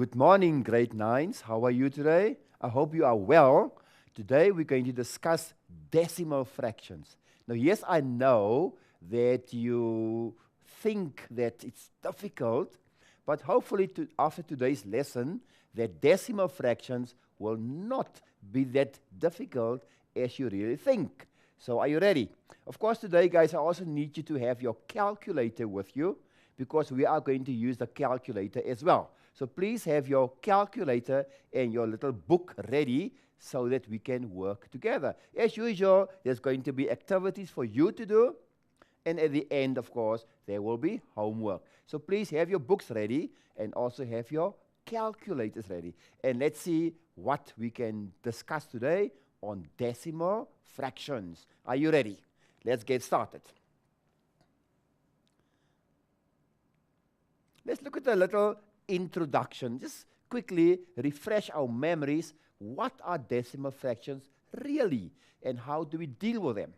Good morning, grade 9s. How are you today? I hope you are well. Today we're going to discuss decimal fractions. Now, yes, I know that you think that it's difficult, but hopefully after today's lesson, that decimal fractions will not be that difficult as you really think. So are you ready? Of course, today, guys, I also need you to have your calculator with you because we are going to use the calculator as well. So please have your calculator and your little book ready so that we can work together. As usual, there's going to be activities for you to do, and at the end, of course, there will be homework. So please have your books ready and also have your calculators ready. And let's see what we can discuss today on decimal fractions. Are you ready? Let's get started. Let's look at a little introduction. Just quickly refresh our memories. What are decimal fractions really, and how do we deal with them?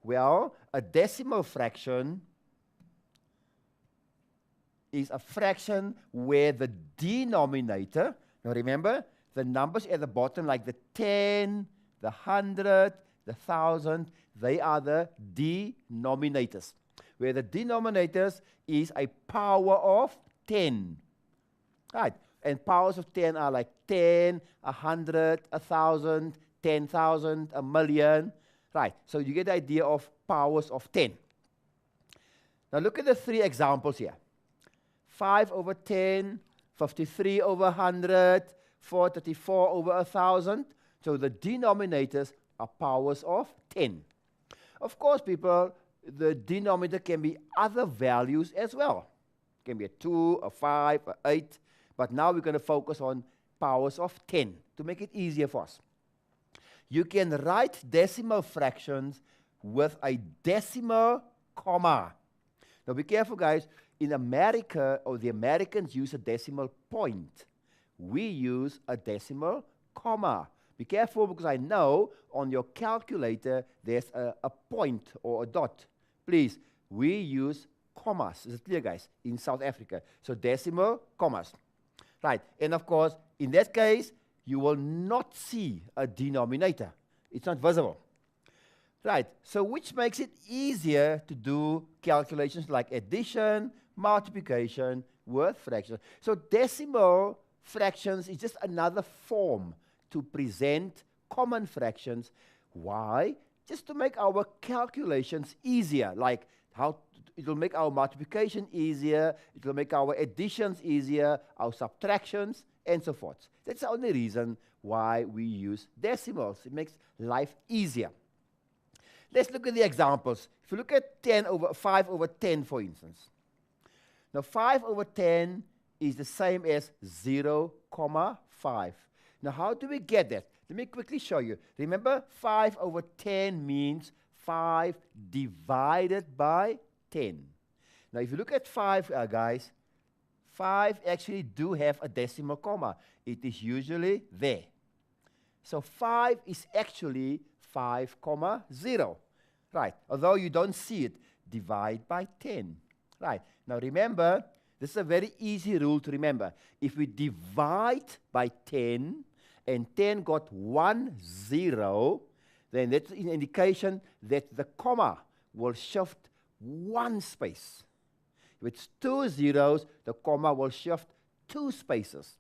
Well, a decimal fraction is a fraction where the denominator, now remember, the numbers at the bottom like the 10, the 100, the 1,000, they are the denominators. Where the denominators is a power of 10. Right, and powers of 10 are like 10, 100, 1,000, 10,000, a million. Right, so you get the idea of powers of 10. Now look at the three examples here. 5 over 10, 53 over 100, 434 over 1,000. So the denominators are powers of 10. Of course, people, the denominator can be other values as well. It can be a 2, a 5, a 8. But now we're going to focus on powers of 10 to make it easier for us. You can write decimal fractions with a decimal comma. Now be careful, guys. In America, or the Americans use a decimal point. We use a decimal comma. Be careful because I know on your calculator there's a point or a dot. Please, we use commas. Is it clear, guys? In South Africa. So decimal commas. Right, and of course, in that case, you will not see a denominator. It's not visible. Right, so which makes it easier to do calculations like addition, multiplication with fractions. So decimal fractions is just another form to present common fractions. Why? Just to make our calculations easier, like how it will make our multiplication easier, it will make our additions easier, our subtractions, and so forth. That's the only reason why we use decimals. It makes life easier. Let's look at the examples. If you look at 5 over 10, for instance. Now, 5 over 10 is the same as 0,5. Now, how do we get that? Let me quickly show you. Remember, 5 over 10 means 5 divided by 10. Now, if you look at 5, guys, 5 actually do have a decimal comma. It is usually there. So 5 is actually 5,0. Right, although you don't see it, divide by 10. Right, now remember, this is a very easy rule to remember. If we divide by 10, and 10 got 1 0, then that's an indication that the comma will shift 1 space. If it's 2 zeros, the comma will shift 2 spaces.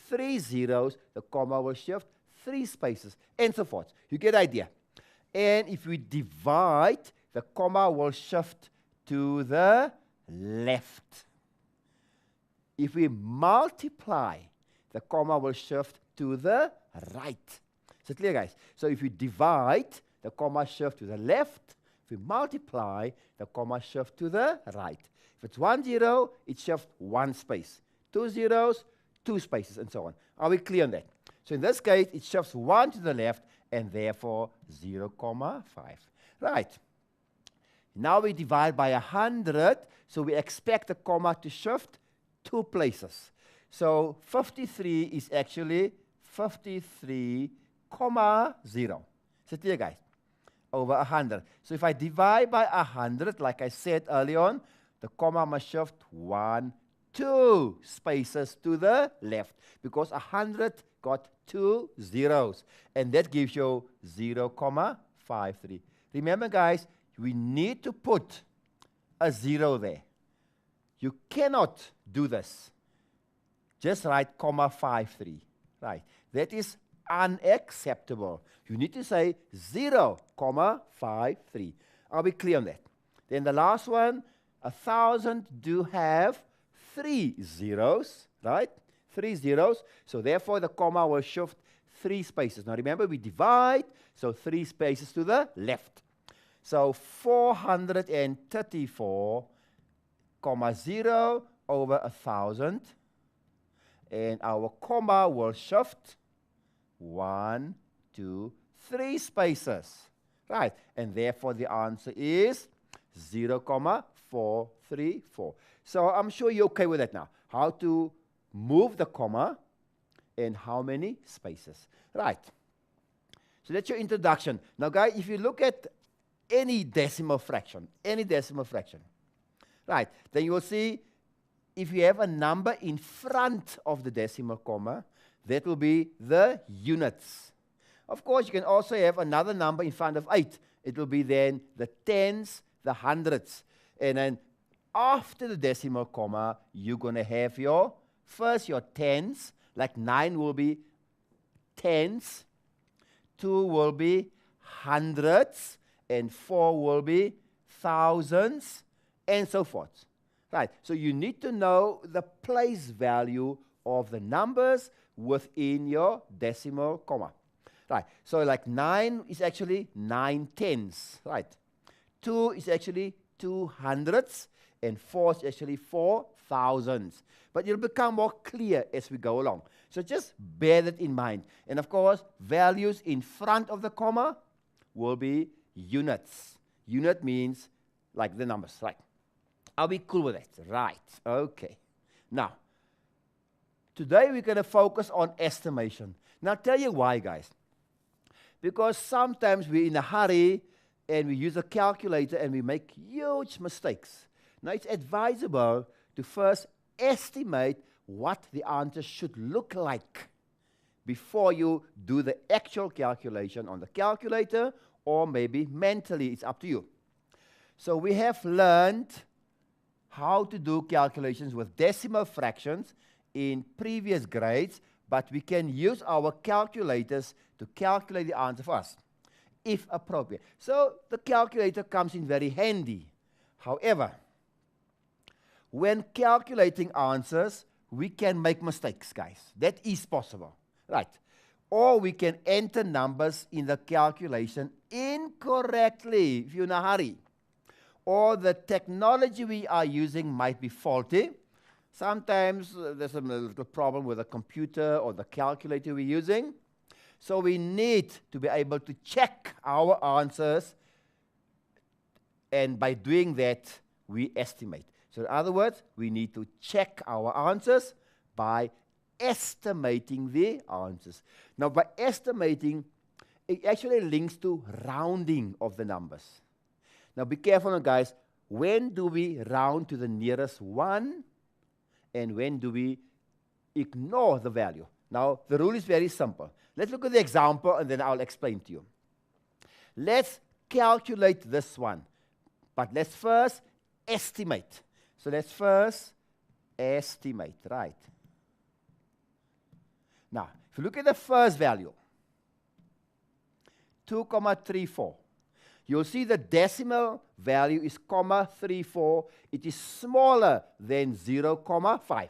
3 zeros, the comma will shift 3 spaces, and so forth. You get the idea. And if we divide, the comma will shift to the left. If we multiply, the comma will shift to the right. Is it clear, guys? So if we divide, the comma shifts to the left. If we multiply, the comma shifts to the right. If it's 1 0, it shifts 1 space. 2 zeros, 2 spaces, and so on. Are we clear on that? So in this case, it shifts 1 to the left, and therefore 0,5. Right. Now we divide by 100, so we expect the comma to shift 2 places. So 53 is actually 53,0. Is it clear, guys? Over 100. So if I divide by 100, like I said earlier on, the comma must shift 1, 2 spaces to the left, because 100 got 2 zeros, and that gives you 0,53. Remember, guys, we need to put a 0 there. You cannot do this. Just write 53. Right. That is unacceptable. You need to say 0,53. Are we clear on that? Then the last one, 1,000 do have 3 zeros, right? 3 zeros. So therefore, the comma will shift 3 spaces. Now remember, we divide, so 3 spaces to the left. So 434,0 over 1,000. And our comma will shift 1, 2, 3 spaces. Right. And therefore, the answer is 0,434. So I'm sure you're okay with that now. How to move the comma and how many spaces. Right. So that's your introduction. Now, guys, if you look at any decimal fraction, right, then you will see if you have a number in front of the decimal comma, that will be the units. Of course, you can also have another number in front of 8. It will be then the tens, the hundreds. And then after the decimal comma, you're going to have your tens, like 9 will be tens, 2 will be hundreds, and 4 will be thousands, and so forth. Right, so you need to know the place value of the numbers within your decimal comma. Right, so like 9 is actually 9 tens, right? 2 is actually 2 hundreds, and 4 is actually 4 thousands. But it'll become more clear as we go along. So just bear that in mind. And of course, values in front of the comma will be units. Unit means like the numbers, right? Are we cool with that? Right, okay. Now, today we're going to focus on estimation. Now, I'll tell you why, guys. Because sometimes we're in a hurry and we use a calculator and we make huge mistakes. Now, it's advisable to first estimate what the answer should look like before you do the actual calculation on the calculator, or maybe mentally, it's up to you. So we have learned how to do calculations with decimal fractions in previous grades, but we can use our calculators to calculate the answer for us, if appropriate. So the calculator comes in very handy. However, when calculating answers, we can make mistakes, guys. That is possible, right? Or we can enter numbers in the calculation incorrectly if you're in a hurry. Or the technology we are using might be faulty. Sometimes there's a little problem with the computer or the calculator we're using. So we need to be able to check our answers, and by doing that, we estimate. So in other words, we need to check our answers by estimating the answers. Now, by estimating, it actually links to rounding of the numbers. Now, be careful, guys. When do we round to the nearest 1? And when do we ignore the value? Now, the rule is very simple. Let's look at the example, and then I'll explain to you. Let's calculate this one. But let's first estimate. So let's first estimate, right? Now, if you look at the first value, 2,34. You'll see the decimal value is 0.34. It is smaller than 0.5.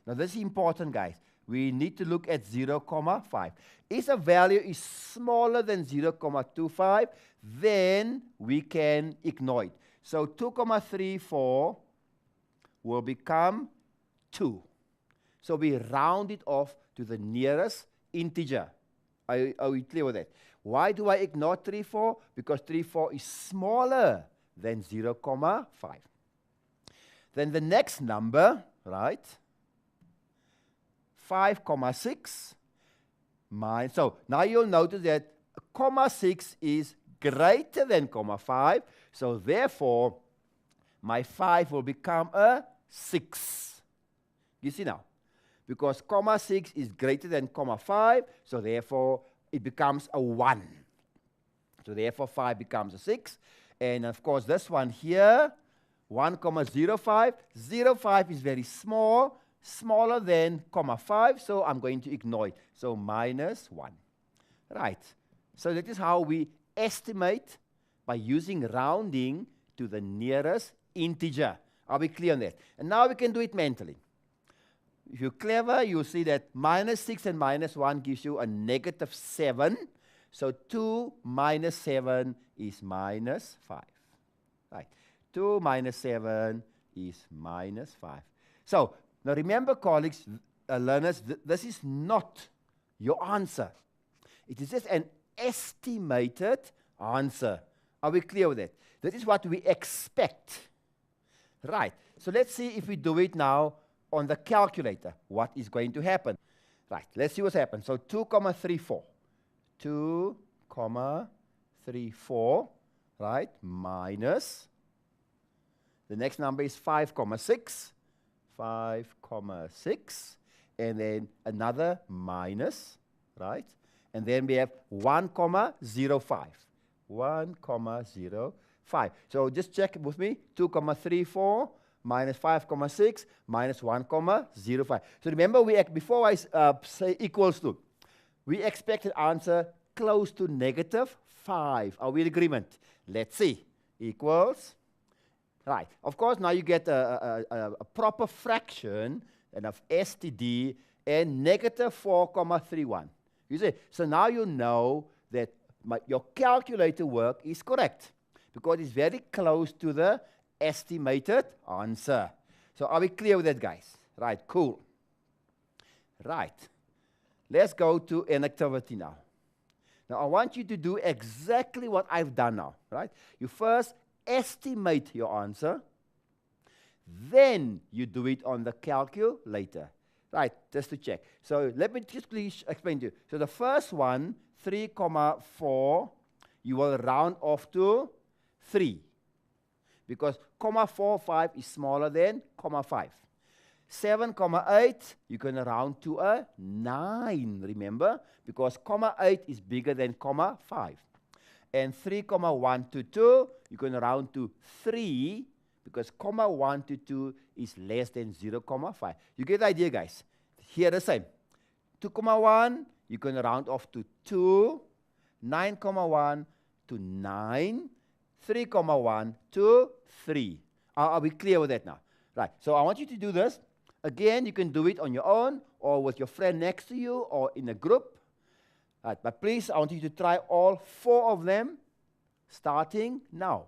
Now, this is important, guys. We need to look at 0.5. If a value is smaller than 0.25, then we can ignore it. So 2.34 will become 2. So we round it off to the nearest integer. Are we clear with that? Why do I ignore 3.4? Because 3.4 is smaller than 0.5. Then the next number, right? 5.6 minus. So now you'll notice that 0.6 is greater than 0.5. So therefore, my 5 will become a 6. You see now? Because comma 6 is greater than comma 5, so therefore it becomes a 1. So therefore 5 becomes a 6. And of course this one here, 1, 0.05. 0.5 is very small, smaller than comma 5, so I'm going to ignore it. So minus 1. Right. So that is how we estimate by using rounding to the nearest integer. Are we clear on that? And now we can do it mentally. If you're clever, you'll see that minus 6 and minus 1 gives you a negative 7. So 2 minus 7 is minus 5. Right. 2 minus 7 is minus 5. So, now remember, colleagues, learners, this is not your answer. It is just an estimated answer. Are we clear with that? That is what we expect. Right. So let's see if we do it now on the calculator. What is going to happen? Right. Let's see what's happened. So 2,34. 2,34, right, minus, the next number is 5,6, 5,6, and then another minus, right, and then we have 1,05, 1,05. So just check with me, 2,34 minus 5,6 minus 1,05. So remember, before I say equals to, we expect an answer close to negative 5. Are we in agreement? Let's see. Equals. Right. Of course, now you get a proper fraction and of STD and negative 4,31. You see? So now you know that your calculator work is correct because it's very close to the estimated answer. So are we clear with that, guys? Right. Cool. Right. Let's go to an activity now. Now, I want you to do exactly what I've done now, right? You first estimate your answer, then you do it on the calculator, right? Just to check. So let me just please explain to you. So the first one, 3,4, you will round off to 3 because 0.45 is smaller than 0.5. 7,8, you're going to round to a 9, remember? Because 0.8 is bigger than 0.5. And 3,122, you're going to round to 3, because 0.122 is less than 0.5. You get the idea, guys? Here the same. 2,1, you're going to round off to 2. 9,1 to 9. 3,1 to 3. Are we clear with that now? Right. So I want you to do this. Again, you can do it on your own or with your friend next to you or in a group. Right, but please, I want you to try all 4 of them starting now.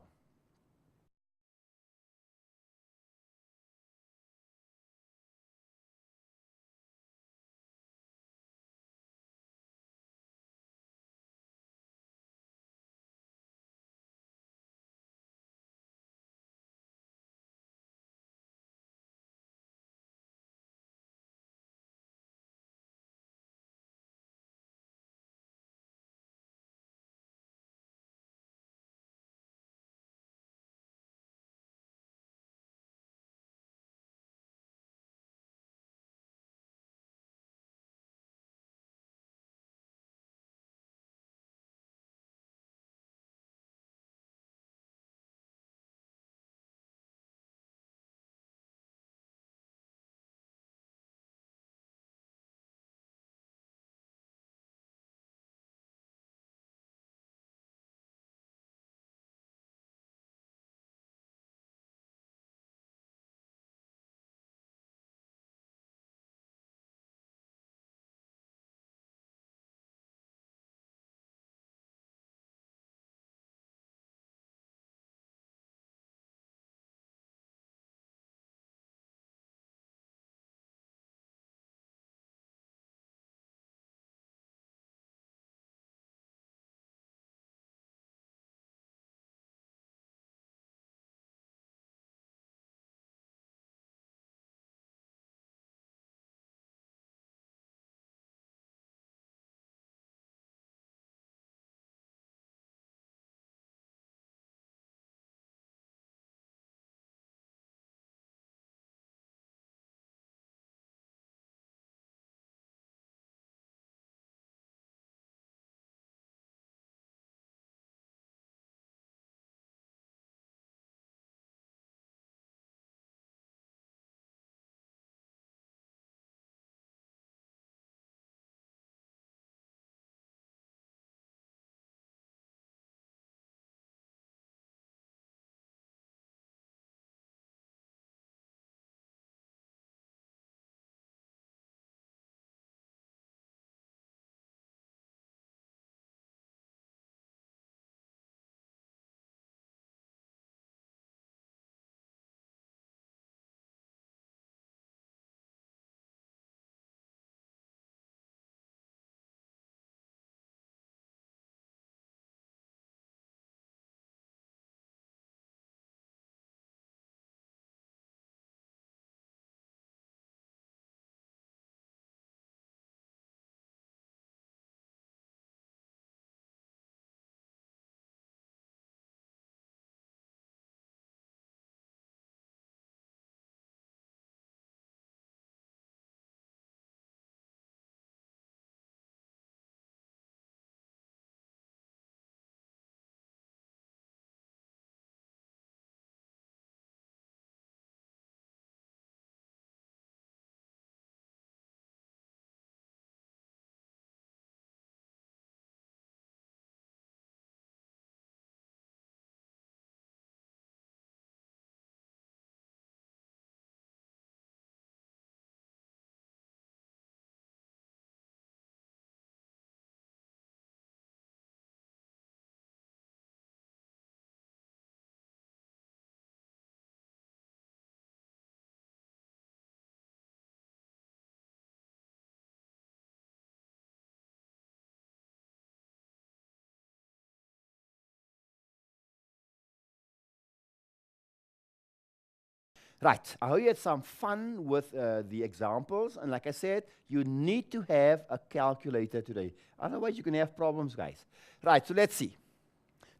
Right, I hope you had some fun with the examples. And like I said, you need to have a calculator today. Otherwise, you can have problems, guys. Right, so let's see.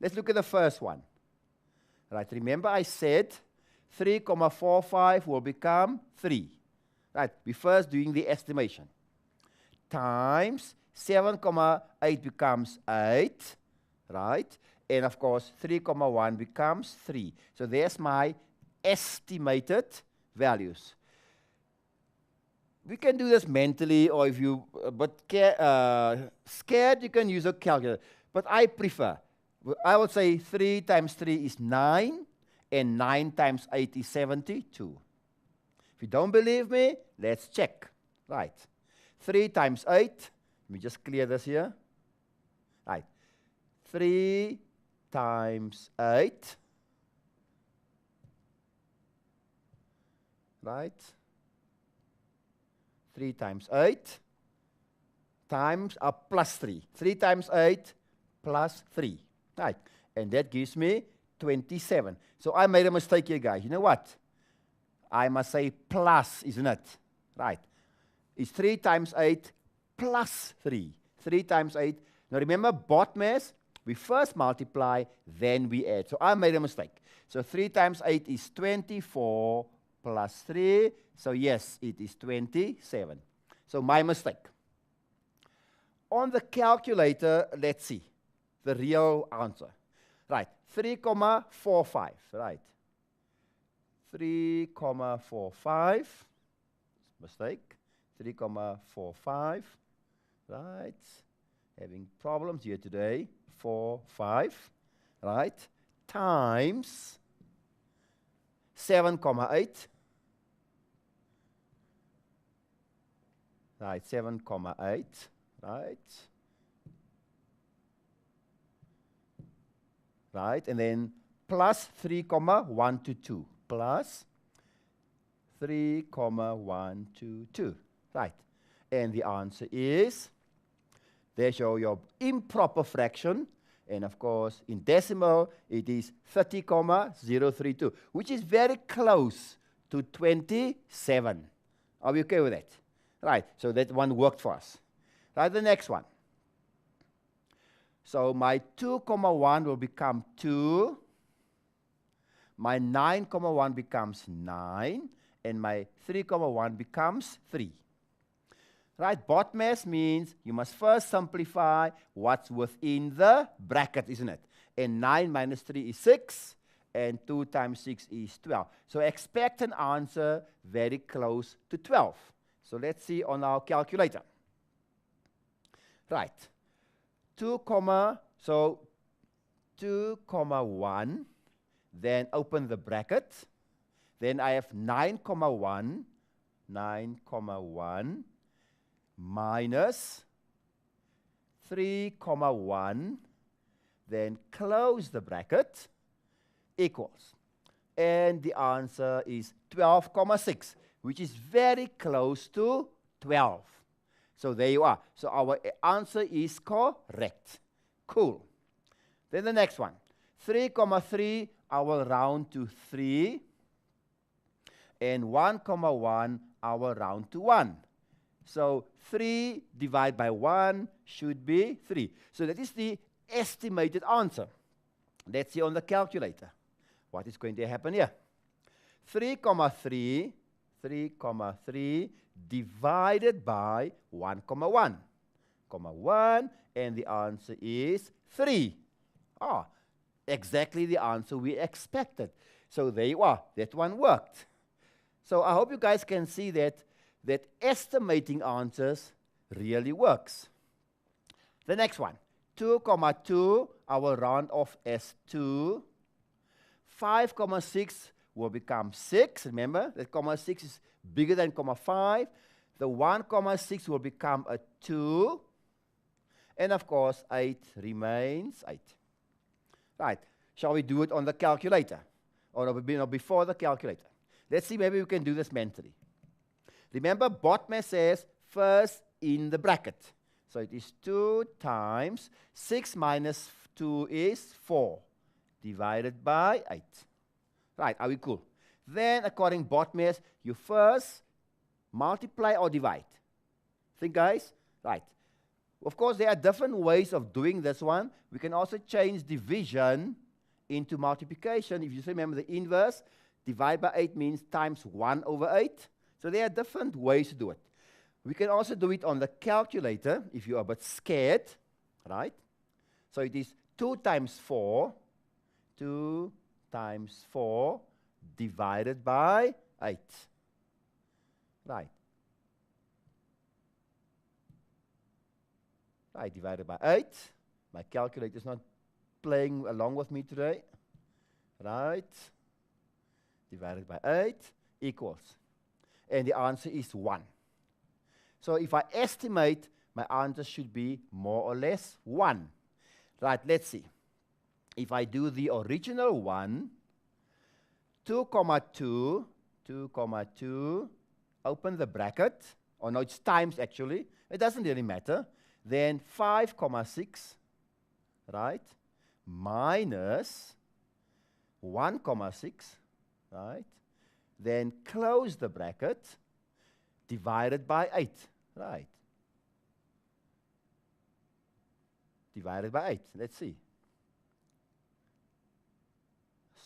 Let's look at the first one. Right, remember I said 3,45 will become 3. Right, we first doing the estimation. Times 7,8 becomes 8. Right, and of course 3,1 becomes 3. So there's my estimated values. We can do this mentally, or if you scared, you can use a calculator. But I prefer, I would say 3 times 3 is 9, and 9 times 8 is 72. If you don't believe me, let's check. Right. 3 times 8, let me just clear this here. Right. 3 times 8. Right? 3 times 8 times plus 3. 3 times 8 plus 3. Right. And that gives me 27. So I made a mistake here, guys. You know what? I must say plus, isn't it? Right. It's 3 times 8 plus 3. 3 times 8. Now remember, BODMAS, we first multiply, then we add. So I made a mistake. So 3 times 8 is 24 plus 3. So yes, it is 27. So my mistake. On the calculator, let's see the real answer. Right, 3,45. Right. 3,45. Mistake. 3,45. Right. Having problems here today. 4, 5. Right. Times 7,8. Right, 7,8. Right. Right, and then plus 3,122. Plus 3,122. Right. And the answer is, there's your improper fraction. And of course, in decimal, it is 30,032, which is very close to 27. Are we okay with that? Right, so that one worked for us. Right, the next one. So my 2,1 will become 2. My 9,1 becomes 9. And my 3,1 becomes 3. Right, BODMAS means you must first simplify what's within the bracket, isn't it? And 9 minus 3 is 6. And 2 times 6 is 12. So expect an answer very close to 12. So let's see on our calculator. Right. 2,1, then open the bracket. Then I have 9,1 minus 3,1, then close the bracket, equals. And the answer is 12,6, which is very close to 12. So there you are. So our answer is correct. Cool. Then the next one. 3,3, I will round to 3. And 1,1, I will round to 1. So 3 divided by 1 should be 3. So that is the estimated answer. Let's see on the calculator what is going to happen here. 3,3 divided by 1,1. 1, and the answer is 3. Ah, exactly the answer we expected. So there you are. That one worked. So I hope you guys can see that estimating answers really works. The next one, 2,2, I will round off as 2. 5,6 will become 6. Remember, that 6 is bigger than 5. The 1,6 will become a 2. And of course, 8 remains 8. Right, shall we do it on the calculator? Or before the calculator? Let's see, maybe we can do this mentally. Remember, BODMAS says first in the bracket. So it is 2 times 6 minus 2 is 4, divided by 8. Right, are we cool? Then, according Botmes, you first multiply or divide. Think, guys? Right. Of course, there are different ways of doing this one. We can also change division into multiplication. If you remember the inverse, divide by 8 means times 1 over 8. So there are different ways to do it. We can also do it on the calculator if you are a bit scared, right? So it is 2 times 4, 2 times 4 divided by 8. Right. Right, divided by 8. My calculator is not playing along with me today. Right. Divided by 8 equals. And the answer is 1. So if I estimate, my answer should be more or less 1. Right, let's see. If I do the original one, 2, 2, 2, open the bracket. Oh no, it's times actually. It doesn't really matter. Then 5, 6, right, minus 1, 6, right, then close the bracket, divided by 8, right, divided by 8, let's see.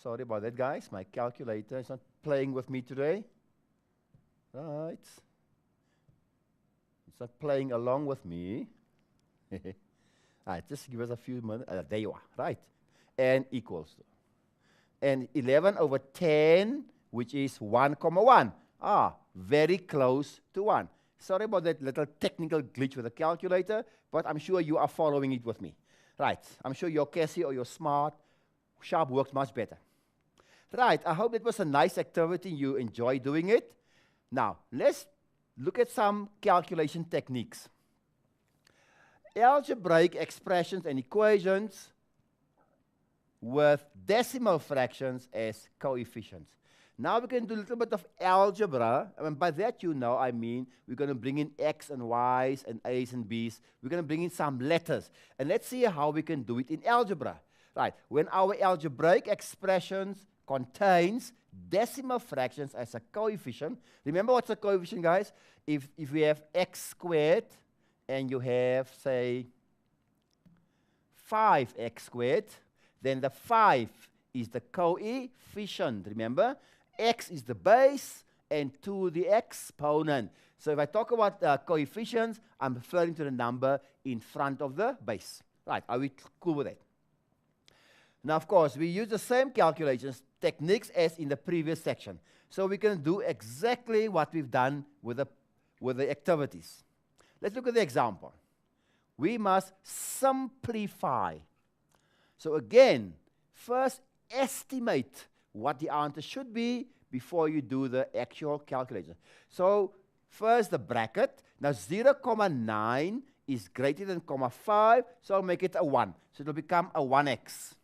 Sorry about that, guys, my calculator is not playing with me today, right, it's not playing along with me. Right, just give us a few minutes. There you are, right? And equals. And 11 over 10, which is 1, 1. Very close to 1. Sorry about that little technical glitch with the calculator, but I'm sure you are following it with me. Right, I'm sure your Cassie or your Smart Sharp works much better. Right, I hope it was a nice activity. You enjoy doing it. Now, let's look at some calculation techniques. Algebraic expressions and equations with decimal fractions as coefficients. Now we can do a little bit of algebra, and by that I mean we're going to bring in x and y's and a's and b's. We're going to bring in some letters, and let's see how we can do it in algebra. Right, when our algebraic expressions contains decimal fractions as a coefficient, remember what's a coefficient, guys? If we have x squared, and you have, say, 5x squared, then the 5 is the coefficient. Remember, x is the base, and 2 the exponent. So if I talk about coefficients, I'm referring to the number in front of the base. Right, are we cool with that? Now, of course, we use the same calculations techniques as in the previous section. So we can do exactly what we've done with the activities. Let's look at the example. We must simplify. So again, first estimate what the answer should be before you do the actual calculation. So first the bracket. Now 0,9 is greater than 0,5, so I'll make it a 1. So it will become a 1x.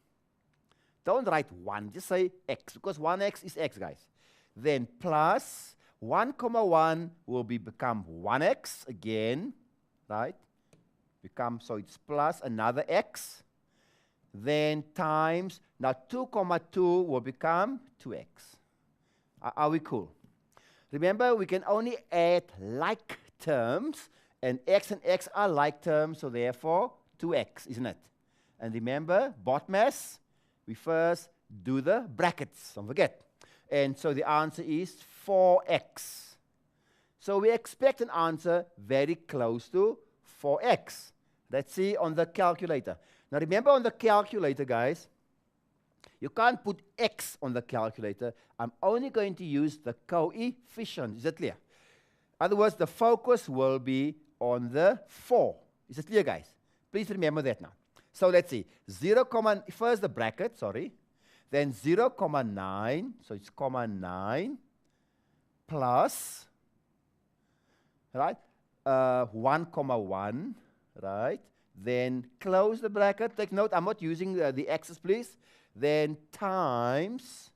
Don't write 1, just say x, because 1x is x, guys. Then plus 1,1 will become 1x again, right? So it's plus another x. Then times, now 2,2 will become 2x. Are we cool? Remember, we can only add like terms, and x are like terms, so therefore 2x, isn't it? And remember, BODMAS, we first do the brackets, don't forget. And so the answer is 4x. So we expect an answer very close to 4x. Let's see on the calculator. Now remember, on the calculator, guys, you can't put x on the calculator. I'm only going to use the coefficient. Is that clear? In other words, the focus will be on the 4. Is it clear, guys? Please remember that now. So let's see. First the bracket, sorry. Then 0,9, so it's 0,9 plus, right, 1,1, right? Then close the bracket. Take note, I'm not using the x's, please. Then times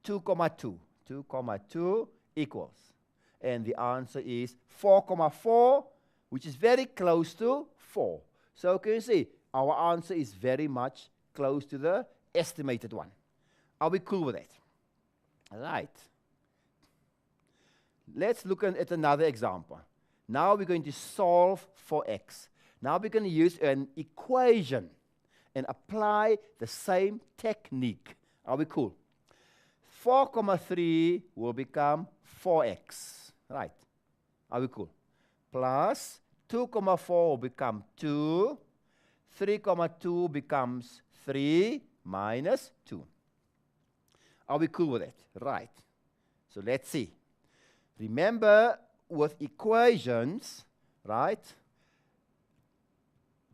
2,2. 2,2 equals. And the answer is 4,4, which is very close to 4. So can you see, our answer is very much close to the estimated one. Are we cool with that? Right. Let's look at another example. Now we're going to solve for x. Now we're going to use an equation and apply the same technique. Are we cool? 4, 3 will become 4x. Right. Are we cool? Plus 2, 4 will become 2. 3, 2 becomes 3 minus 2. Are we cool with it? Right. So let's see. Remember, with equations, right,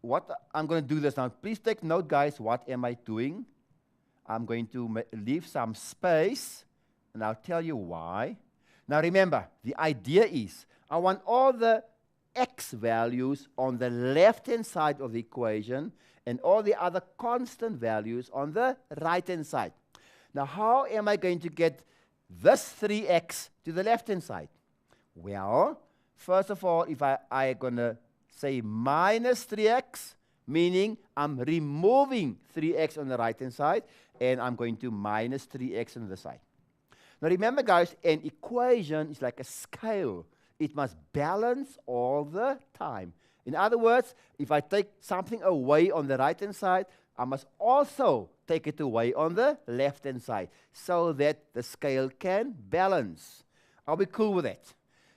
what I'm going to do this now. Please take note, guys, what am I doing? I'm going to leave some space, and I'll tell you why. Now remember, the idea is I want all the x values on the left-hand side of the equation and all the other constant values on the right-hand side. Now, how am I going to get this 3x to the left-hand side? Well, first of all, if I'm going to say minus 3x, meaning I'm removing 3x on the right-hand side, and I'm going to minus 3x on the side. Now, remember, guys, an equation is like a scale. It must balance all the time. In other words, if I take something away on the right-hand side, I must also take it away on the left-hand side so that the scale can balance. Are we cool with that?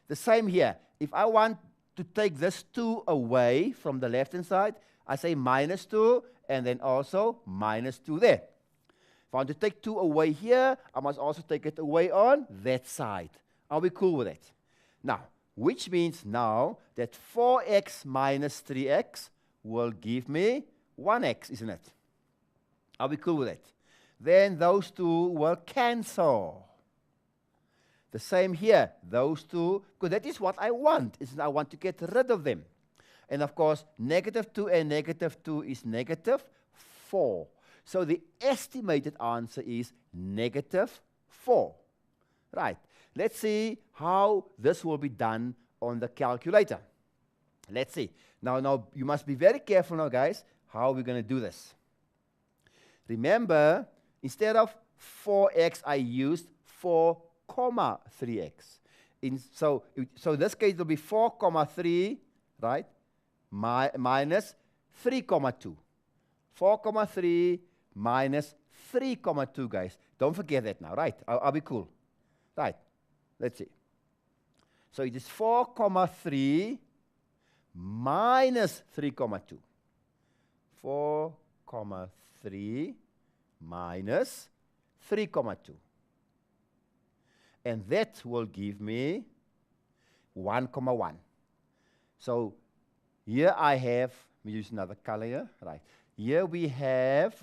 The same here. If I want to take this 2 away from the left-hand side, I say minus 2 and then also minus 2 there. If I want to take 2 away here, I must also take it away on that side. Are we cool with that? Now, which means now that 4x minus 3x will give me 1x, isn't it? Are we cool with it? Then those two will cancel. The same here, those two, because that is what I want. I want to get rid of them. And of course, negative 2 and negative 2 is negative 4. So the estimated answer is negative 4. Right. Let's see how this will be done on the calculator. Let's see. Now you must be very careful now, guys, how we're going to do this. Remember, instead of 4x, I used 4, 3x. So in this case, it will be 4, 3, right, minus 3, 2. 4, 3 minus 3, 2, guys. Don't forget that now, right? I'll be cool. Right. Let's see. So it is 4, 3 minus 3, 2. 4, 3 minus 3, 2. And that will give me 1, 1. So here I have, let me use another color here. Right. Here we have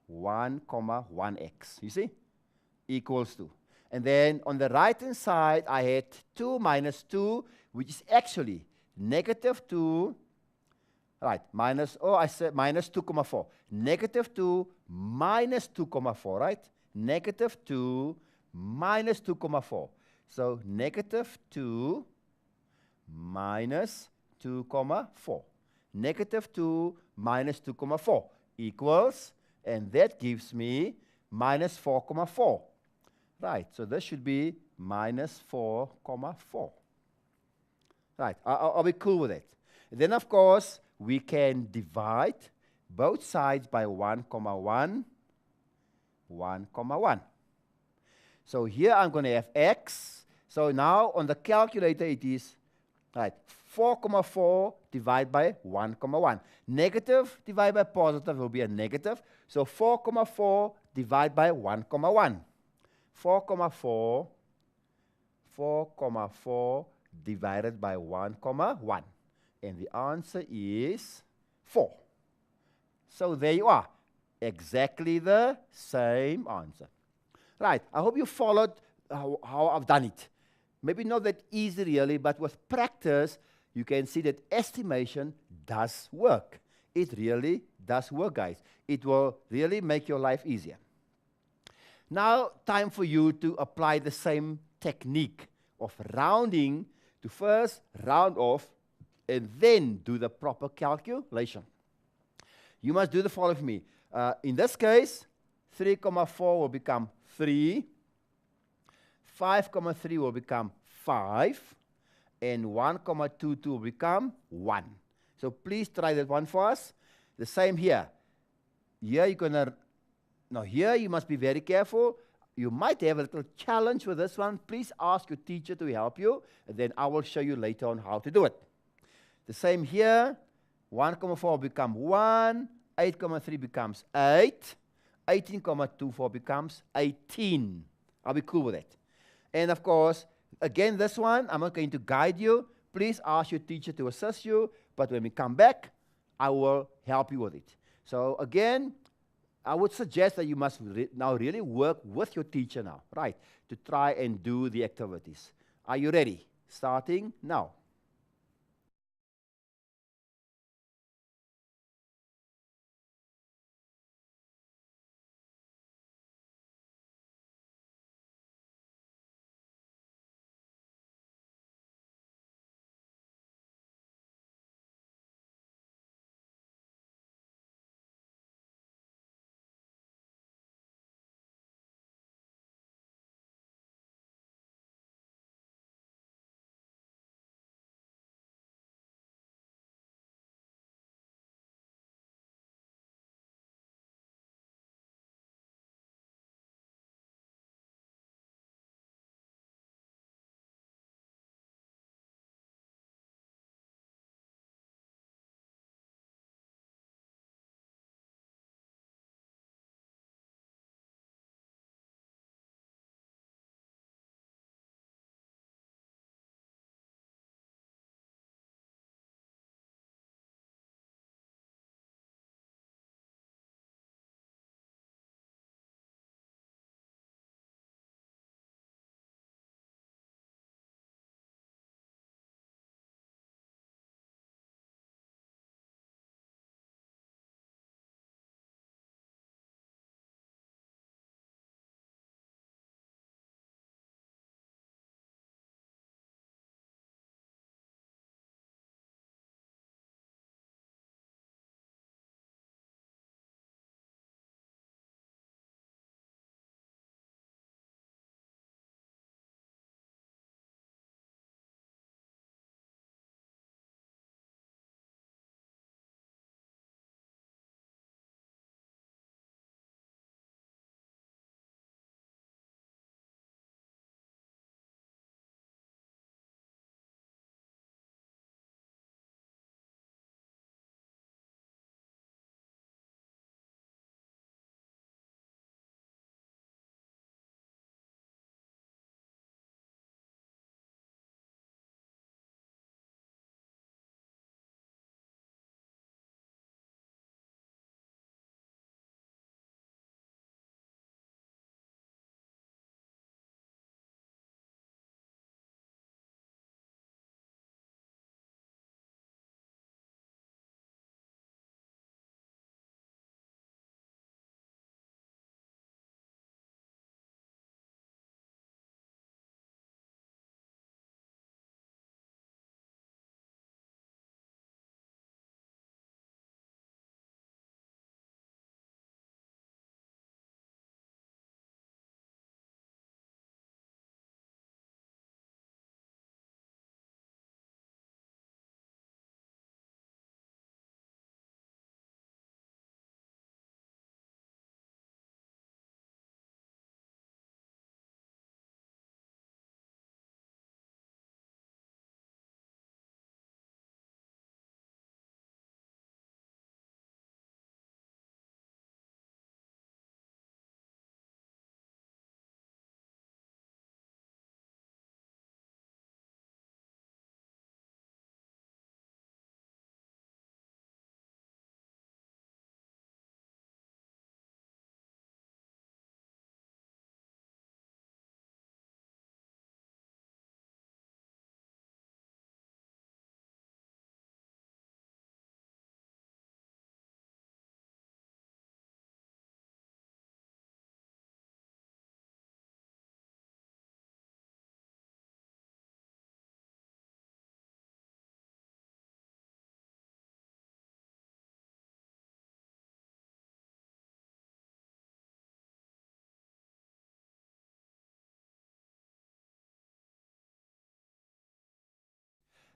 1, 1x. You see? Equals to. And then on the right-hand side, I had 2 minus 2, which is actually negative 2. Right, I said minus 2, 4. Negative 2 minus 2, 4, right? Negative 2 minus 2, 4. So negative 2 minus 2, 4. Negative 2 minus 2, 4 equals, and that gives me minus 4, 4. Right, so this should be minus 4, 4. Right, are we cool with it? And then, of course, we can divide both sides by 1, 1, 1, 1. So here I'm going to have x. So now on the calculator it is, right, 4, 4 divided by 1, 1. Negative divided by positive will be a negative. So 4, 4 divided by 1, 1. 4, 4 divided by 1, 1. And the answer is 4. So there you are. Exactly the same answer. Right. I hope you followed how I've done it. Maybe not that easy really, but with practice, you can see that estimation does work. It really does work, guys. It will really make your life easier. Now, time for you to apply the same technique of rounding to first round off and then do the proper calculation. You must do the following for me. In this case, 3, 4 will become 3. 5,3 will become 5, and 1,22 will become 1. So please try that one for us. The same here. Here you're going to, now here you must be very careful. You might have a little challenge with this one. Please ask your teacher to help you, and then I will show you later on how to do it. The same here. 1,4 will become 1. 8,3 becomes 8. 18,24 becomes 18. I'll be cool with it. And of course, again, this one, I'm not going to guide you. Please ask your teacher to assist you. But when we come back, I will help you with it. So again, I would suggest that you must now really work with your teacher now, right, to try and do the activities. Are you ready? Starting now.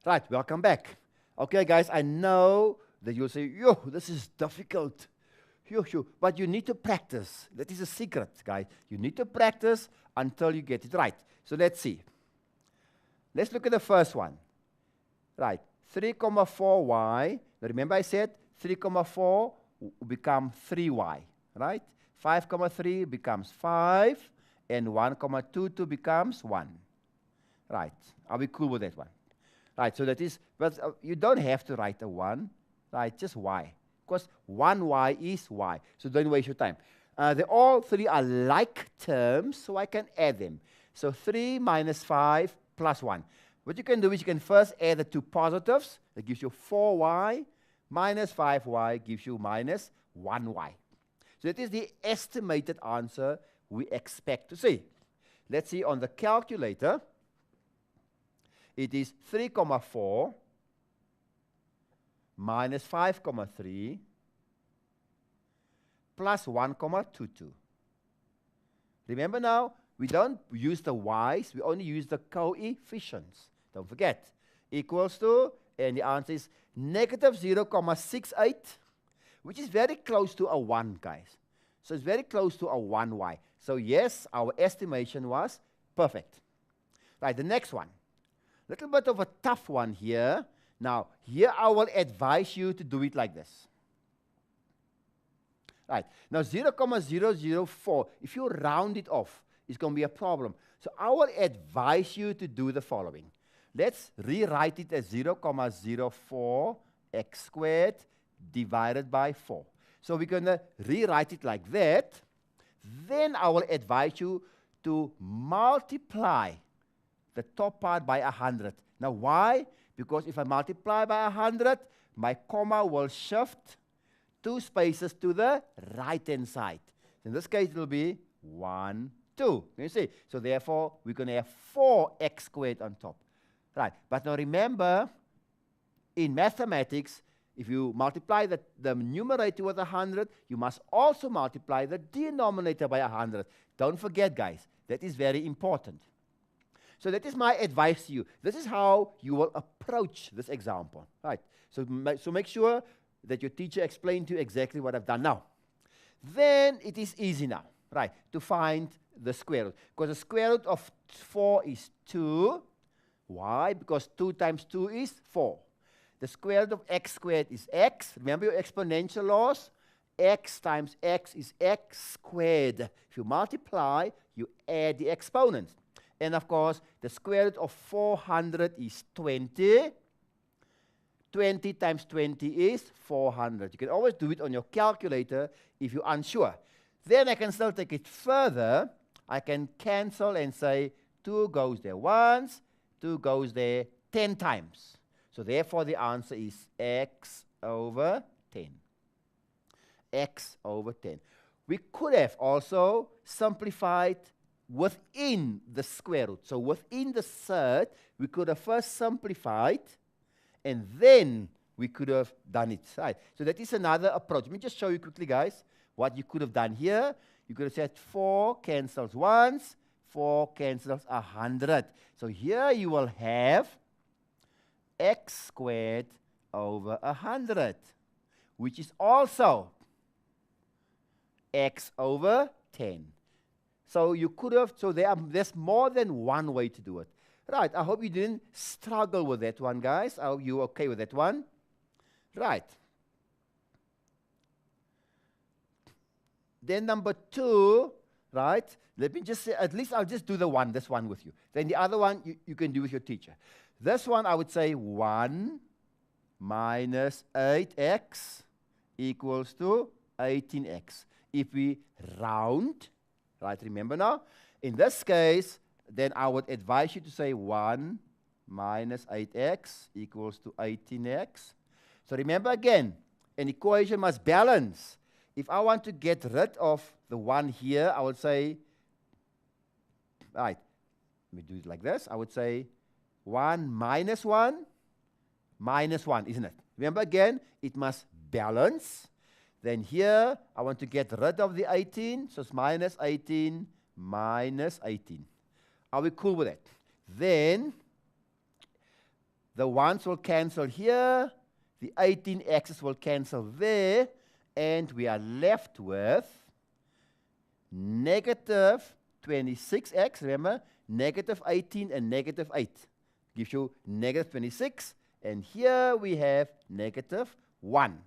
Right, welcome back. Okay, guys, I know that you'll say, yo, this is difficult. Yo. But you need to practice. That is a secret, guys. You need to practice until you get it right. So let's see. Let's look at the first one. Right, 3,4y. Remember I said 3,4 will become 3y, right? 5,3 becomes 5, and 1,22 becomes 1. Right, are we cool with that one? Right, so that is, but you don't have to write a 1, right, just y. Because 1y is y, so don't waste your time. All three are like terms, so I can add them. So 3 minus 5 plus 1. What you can do is you can first add the two positives. That gives you 4y. Minus 5y gives you minus 1y. So that is the estimated answer we expect to see. Let's see on the calculator. It is 3,4 minus 5,3 plus 1,22. Remember now, we don't use the y's, we only use the coefficients. Don't forget. Equals to, and the answer is negative 0,68, which is very close to a 1, guys. So it's very close to a 1y. So yes, our estimation was perfect. Right, the next one. Little bit of a tough one here. Now, here I will advise you to do it like this. Right, now 0,004, if you round it off, it's going to be a problem. So I will advise you to do the following. Let's rewrite it as 0,04 x squared divided by 4. So we're going to rewrite it like that. Then I will advise you to multiply the top part by 100. Now why? Because if I multiply by 100, my comma will shift 2 spaces to the right-hand side. In this case, it will be 1, 2. Can you see? So therefore, we're going to have 4x squared on top. Right. But now remember, in mathematics, if you multiply the numerator with 100, you must also multiply the denominator by 100. Don't forget, guys. That is very important. So that is my advice to you. This is how you will approach this example. Right. So make sure that your teacher explained to you exactly what I've done now. Then it is easy now, right, to find the square root. Because the square root of 4 is 2. Why? Because 2 times 2 is 4. The square root of x squared is x. Remember your exponential laws? X times x is x squared. If you multiply, you add the exponents. And of course, the square root of 400 is 20. 20 times 20 is 400. You can always do it on your calculator if you're unsure. Then I can still take it further. I can cancel and say 2 goes there once, 2 goes there 10 times. So therefore, the answer is x over 10. X over 10. We could have also simplified within the square root. So within the third, we could have first simplified, and then we could have done it. Right. So that is another approach. Let me just show you quickly, guys, what you could have done here. You could have said 4 cancels once, 4 cancels 100. So here you will have x squared over 100, which is also x over 10. So you could have, so there's more than one way to do it. Right, I hope you didn't struggle with that one, guys. Are you okay with that one? Right. Then number 2, right? Let me just say, at least I'll just do this one with you. Then the other one you can do with your teacher. This one I would say 1 minus 8x equals to 18x. If we round, right, remember now? In this case, then I would advise you to say 1 minus 8x equals to 18x. So remember again, an equation must balance. If I want to get rid of the 1 here, I would say, right, let me do it like this. I would say 1 minus 1 minus 1, isn't it? Remember again, it must balance. Then here, I want to get rid of the 18, so it's minus 18 minus 18. Are we cool with that? Then, The 1s will cancel here. The 18x's will cancel there. And we are left with negative 26x. Remember, negative 18 and negative 8 gives you negative 26. And here we have negative 1.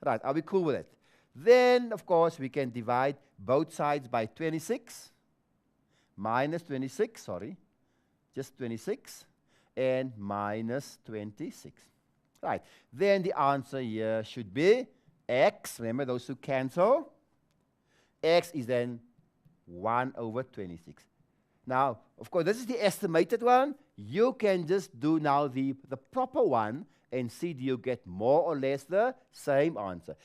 Right, are we cool with it? Then, of course, we can divide both sides by 26. Minus 26, sorry. Just 26. And minus 26. Right, then the answer here should be x. Remember, those two cancel. X is then 1 over 26. Now, of course, this is the estimated one. You can just do now the proper one and see do you get more or less the same answer.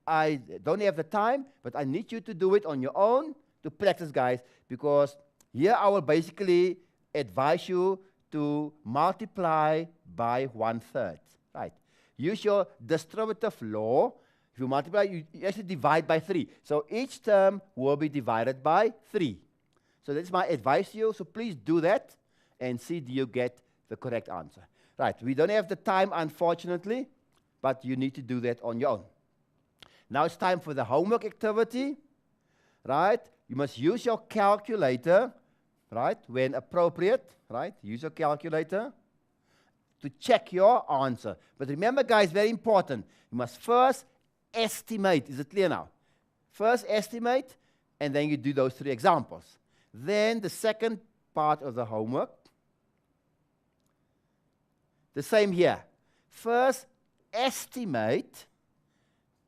I don't have the time, but I need you to do it on your own to practice, guys, because here I will basically advise you to multiply by 1/3. Right? Use your distributive law. If you multiply, you actually divide by 3. So each term will be divided by 3. So that's my advice to you. So please do that and see do you get the correct answer. Right, we don't have the time, unfortunately, but you need to do that on your own. Now it's time for the homework activity. Right, you must use your calculator, right, when appropriate. Right, use your calculator to check your answer. But remember, guys, very important, you must first estimate. Is it clear now? First estimate, and then you do those 3 examples. Then the second part of the homework, the same here. First estimate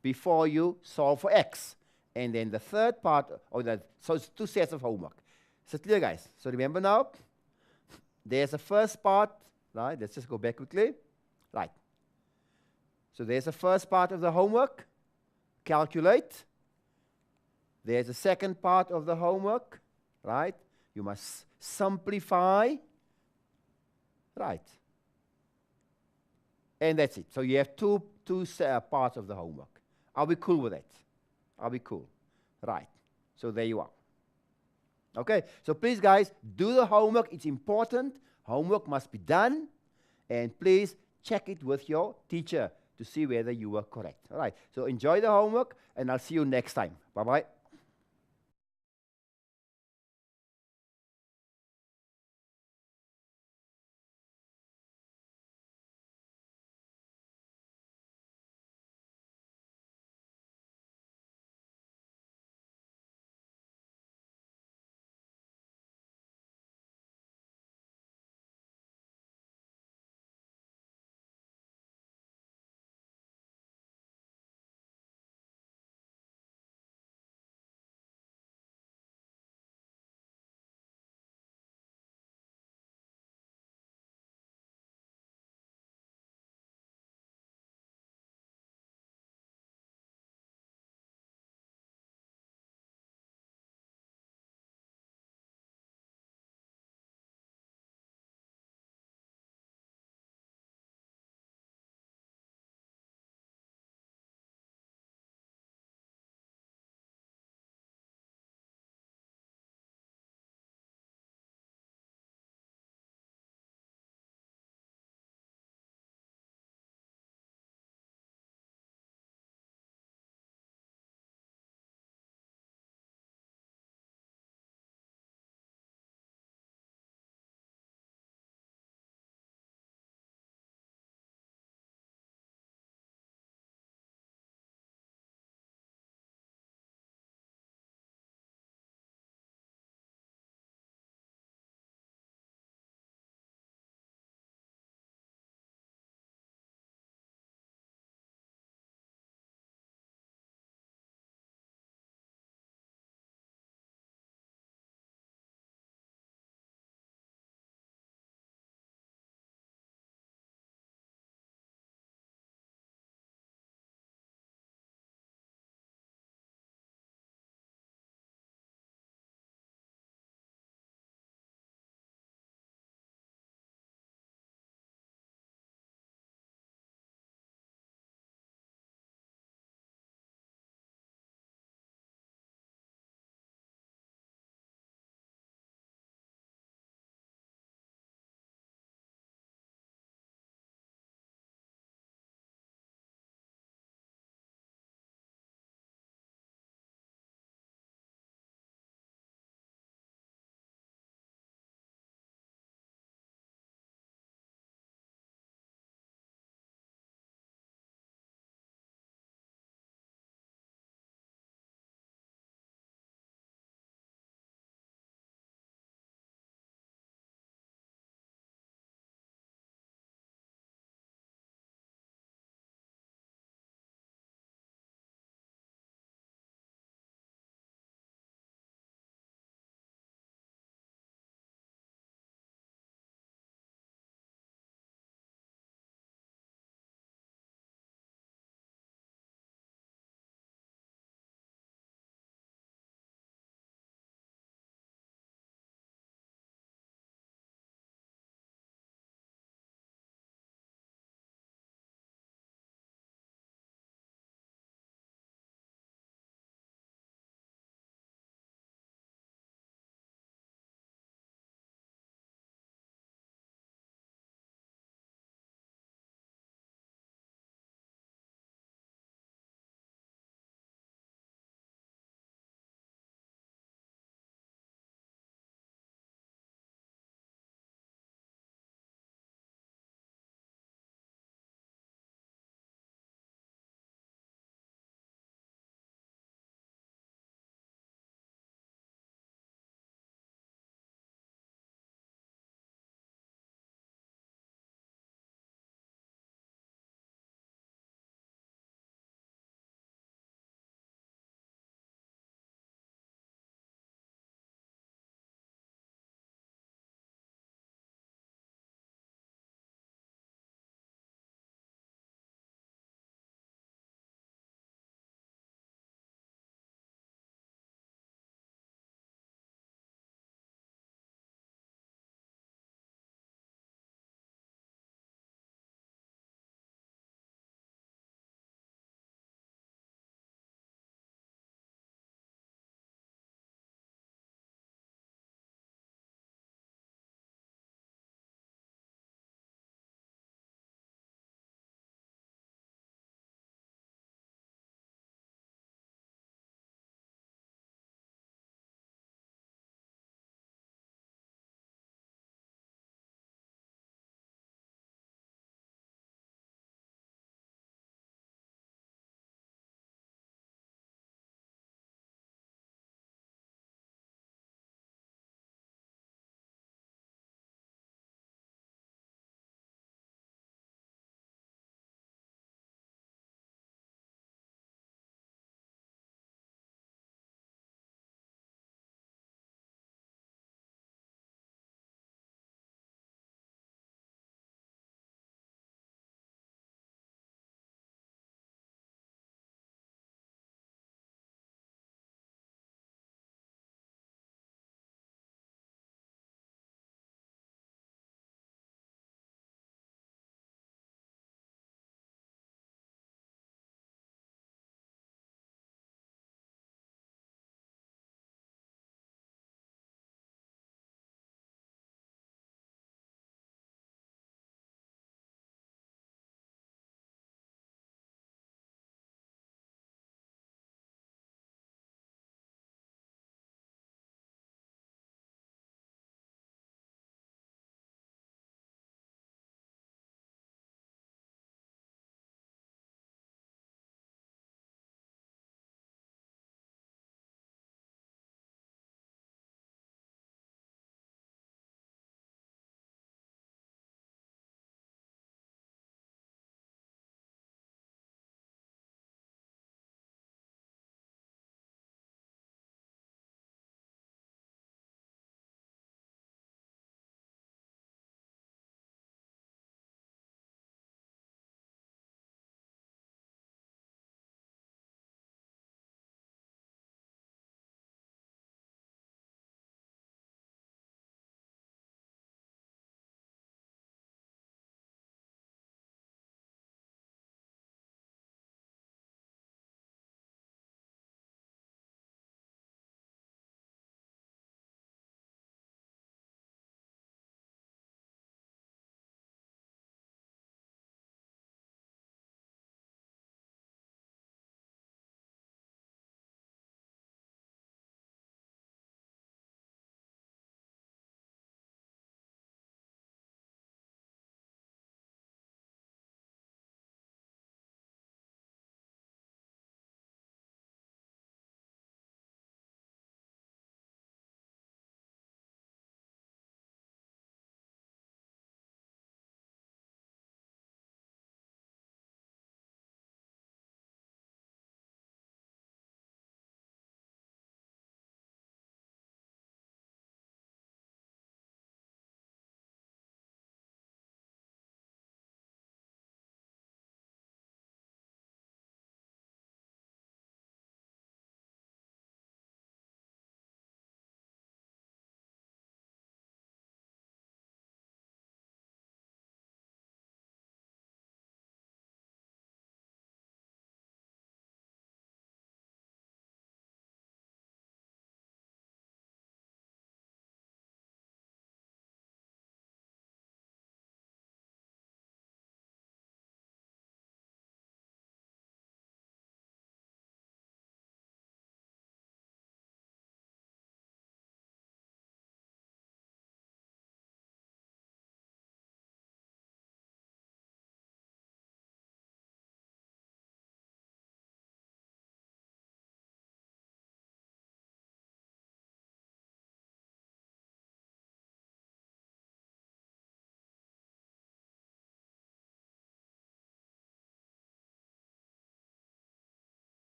before you solve for x. And then the third part, so it's 2 sets of homework. Is it clear, guys? So remember now, there's a first part, right? Let's just go back quickly. Right. So there's the first part of the homework, calculate. There's the second part of the homework, right? You must simplify, right? And that's it. So you have two parts of the homework. Are we cool with that? Are we cool? Right. So there you are. Okay. So please, guys, do the homework. It's important. Homework must be done. And please check it with your teacher to see whether you were correct. All right. So enjoy the homework, and I'll see you next time. Bye-bye.